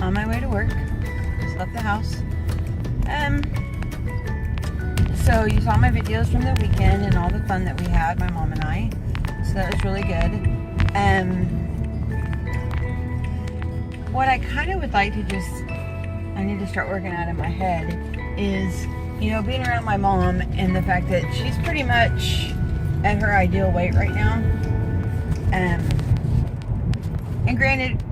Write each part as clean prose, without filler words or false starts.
on my way to work. Just left the house. So you saw my videos from the weekend and all the fun that we had, my mom and I. So that was really good. What I kind of would like to I need to start working out in my head is, being around my mom and the fact that she's pretty much at her ideal weight right now. And granted,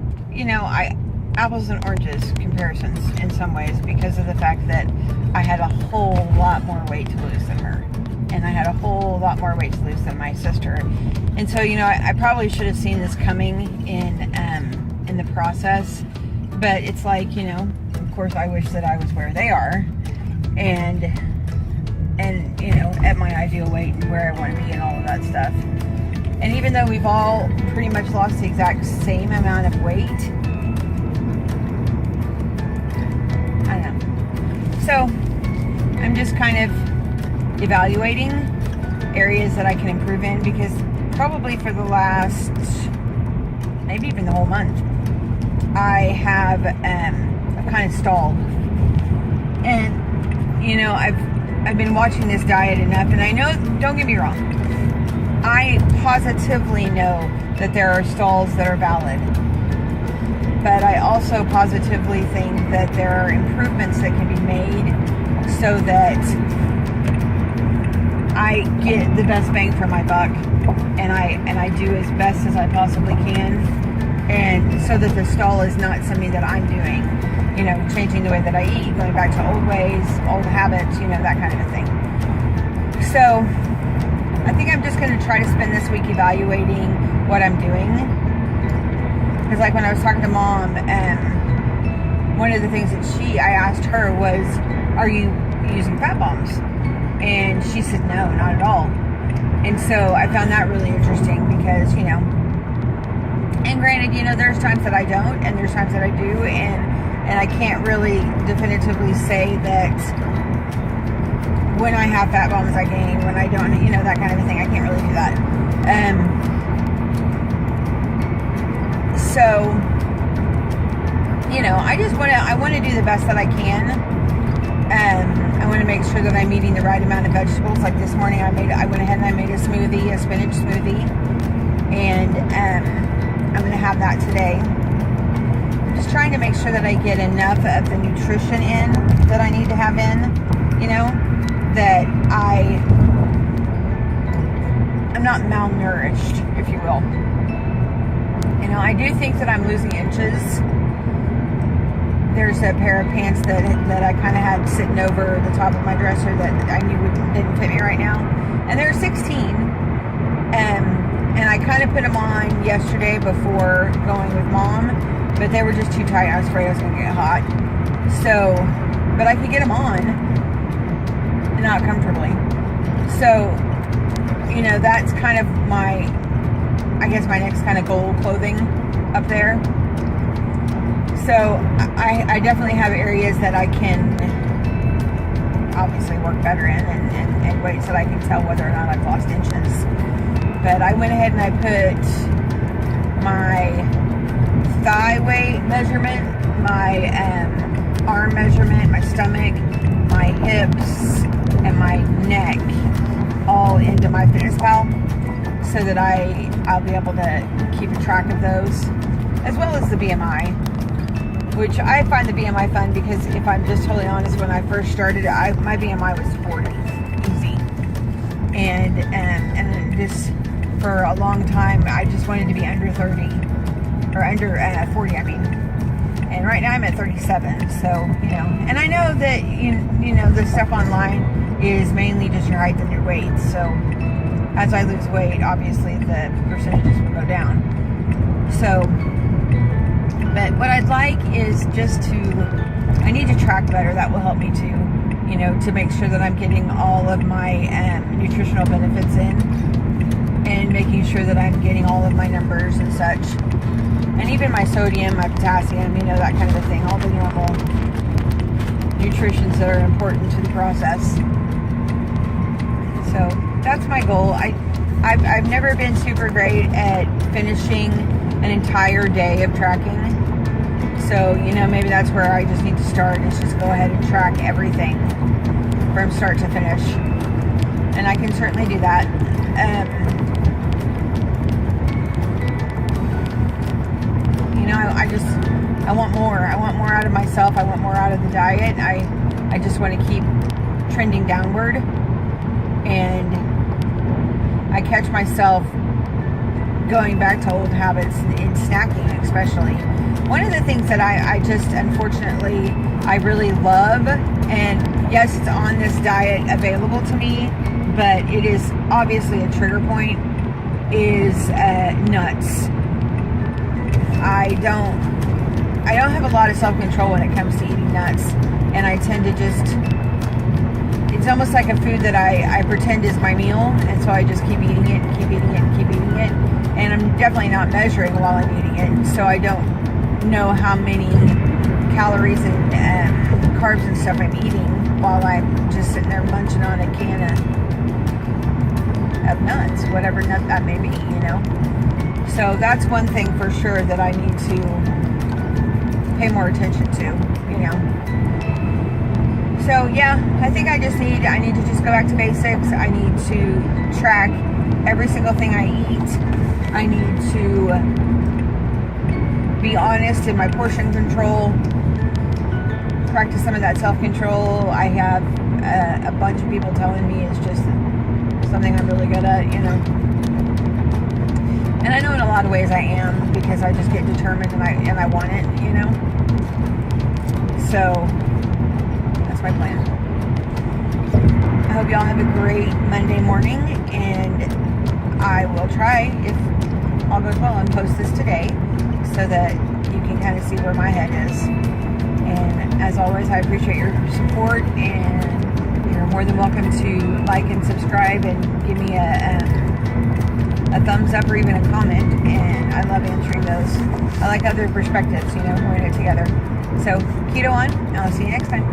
apples and oranges comparisons in some ways because of the fact that I had a whole lot more weight to lose than her. And I had a whole lot more weight to lose than my sister. And so, I probably should have seen this coming in the process. But it's like, of course I wish that I was where they are. And at my ideal weight and where I want to be and all of that stuff. And even though we've all pretty much lost the exact same amount of weight, I don't know. So I'm just kind of evaluating areas that I can improve in, because probably for the last, maybe even the whole month, I have I've kind of stalled. And I've been watching this diet enough, and I know, don't get me wrong, I positively know that there are stalls that are valid, but I also positively think that there are improvements that can be made so that I get the best bang for my buck, and I do as best as I possibly can, and so that the stall is not something that I'm doing, changing the way that I eat, going back to old ways, old habits, that kind of a thing. So I think I'm just going to try to spend this week evaluating what I'm doing. Because like when I was talking to Mom, one of the things that I asked her was, are you using fat bombs? And she said, no, not at all. And so I found that really interesting because, and granted, there's times that I don't, and there's times that I do, and I can't really definitively say that when I have fat bombs I gain, when I don't, that kind of a thing. I can't really do that. So, I want to do the best that I can. I want to make sure that I'm eating the right amount of vegetables. Like this morning, I went ahead and I made a smoothie, a spinach smoothie, and I'm going to have that today. I'm just trying to make sure that I get enough of the nutrition in that I need to have in, that I'm not malnourished, if you will. I do think that I'm losing inches. There's a pair of pants that I kind of had sitting over the top of my dresser that I knew didn't fit me right now, and they're 16. And I kind of put them on yesterday before going with Mom, but they were just too tight. I was afraid I was going to get hot. So, but I could get them on, and not comfortably. So, that's kind of my next kind of goal, clothing up there. So I definitely have areas that I can obviously work better in, and ways that I can tell whether or not I've lost inches. But I went ahead and I put my thigh weight measurement, my arm measurement, my stomach, my hips, and my neck all into my MyFitnessPal, so that I'll be able to keep a track of those, as well as the BMI, which I find the BMI fun because if I'm just totally honest, when I first started, my BMI was 40, easy, and this for a long time I just wanted to be under 30 or under 40, I mean. And right now I'm at 37, so, and I know that, the stuff online is mainly just your height and your weight, so as I lose weight, obviously the percentages will go down. So, but what I'd like is I need to track better. That will help me to make sure that I'm getting all of my nutritional benefits in, and making sure that I'm getting all of my numbers and such. And even my sodium, my potassium, that kind of a thing. All the normal nutritions that are important to the process. So that's my goal. I've never been super great at finishing an entire day of tracking. So, maybe that's where I just need to start, is just go ahead and track everything from start to finish. And I can certainly do that. I want more. I want more out of myself. I want more out of the diet. I just want to keep trending downward. And I catch myself going back to old habits in snacking, especially. One of the things that I just, unfortunately, I really love, and yes, it's on this diet available to me, but it is obviously a trigger point, is nuts. I don't have a lot of self-control when it comes to eating nuts, and I tend to just, it's almost like a food that I pretend is my meal, and so I just keep eating it, and I'm definitely not measuring while I'm eating it, so I don't know how many calories and carbs and stuff I'm eating while I'm just sitting there munching on a can of nuts, whatever nut that may be, So that's one thing for sure that I need to pay more attention to, So yeah, I think I need to just go back to basics. I need to track every single thing I eat. I need to be honest in my portion control, practice some of that self-control. I have a bunch of people telling me it's just something I'm really good at, And I know in a lot of ways I am, because I just get determined and I want it, So that's my plan. I hope y'all have a great Monday morning, and I will try, if all goes well, and post this today so that you can kind of see where my head is. And as always, I appreciate your support, and you're more than welcome to like and subscribe and give me a thumbs up or even a comment, and I love answering those. I like other perspectives, putting it together. So keto on, and I'll see you next time.